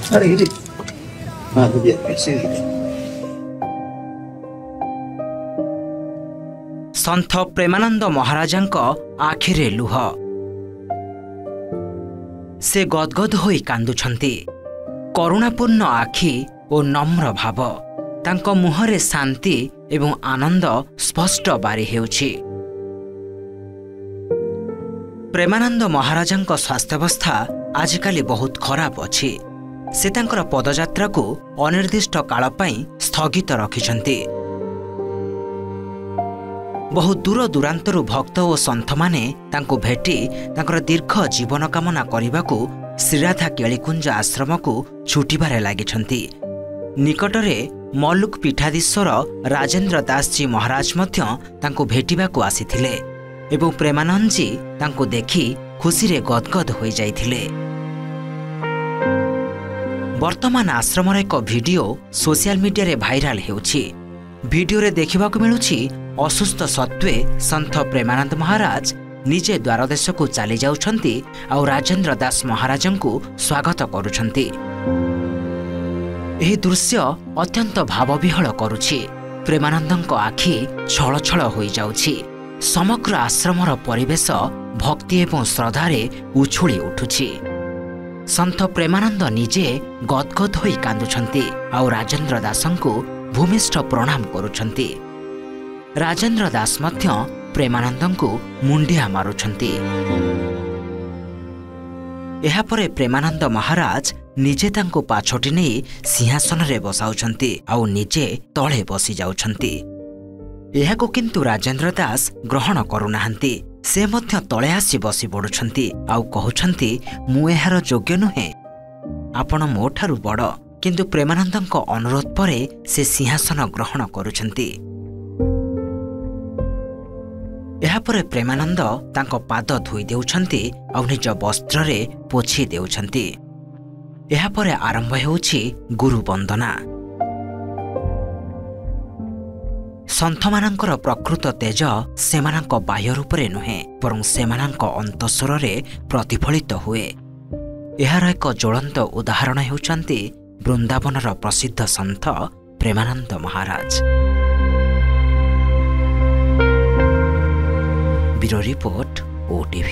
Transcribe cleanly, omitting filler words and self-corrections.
Hari ini, dia sini. सन्थ Premanand महाराजांक आखिरे लुह से गदगद होई कांदुछंती। करुणापूर्ण आखि और नम्र भाव तांको मुहरे शांति एवं आनंद स्पष्ट बारी हेउछि। प्रेमानंद महाराजांक स्वास्थ्यावस्था आजिकाली बहुत खराब अछि। से तांकर पदयात्रा को अनिर्दिष्ट काल पई स्थगित रखिछंती। बहुत दूर दूरांतरु भक्त और सन्थ माने तांको भेटी तांकर दीर्घ जीवन कामना करिबाकू श्रीराधा केलिकुंज आश्रम को छुटिबारे लागिछंती। निकटरे मल्लुक पीठाधीश्वर राजेंद्र दास जी महाराज मध्य तांको भेटिबाकू आसीथिले एवं प्रेमानंद जी तांको देखि खुशी रे गदगद होई जाइथिले। वर्तमान आश्रमर एक वीडियो सोशल मीडिया रे भाइराल हेउछि। वीडियो रे देखिबाकू मिलुछि असुस्थ सत्वे सन्थ प्रेमानंद महाराज निजे द्वारदेश को चली जाउछंती और राजेंद्र दास महाराजन को स्वागत करुछंती। एही दृश्य अत्यंत भावविहल करुछि। प्रेमानंदଙ୍କ आखि छल छल होई जाउछि। समग्र आश्रमर परिवेश भक्ति एवं श्रद्धारे उछुली उठुछि। सन्थ प्रेमानंद निजे गदगद होई कांदुछंती और राजेंद्र दासंको भूमिष्ठ प्रणाम करुछंती। राजेंद्र दास मध्य प्रेमानंदंको मुंडिया मारुछंती। एहा परे प्रेमानंद महाराज निजे तांको पाछोटी नहीं सिंहासन रे बसाउछंती और निजे तळे बसी जाउछंती। एहाको किंतु राजेंद्र दास ग्रहण करुनाहांती। से मध्य तळे आसी बसी पडुछंती आउ कहउछंती मु एहार योग्य नुहे, आपण मोठारु बड़। किंतु प्रेमानंदंक अनुरोध परे से सिंहासन ग्रहण करुछंती। एहापरे प्रेमानंद तांको पाद धोई देउछंती और निज वस्त्र रे पोछि देउछंती। एहापरे आरंभ हेउछि गुरु वंदना। सन्थमानंकर प्रकृत तेज सेमानंक बाह्य रूपरे नुहे बरं सेमानंक अंतस्वर रे प्रतिफलित हुए। एहार एक ज्वलंत उदाहरण हेउछंती वृंदावनर प्रसिद्ध सन्थ Premanand Maharaj. Bureau report OTV।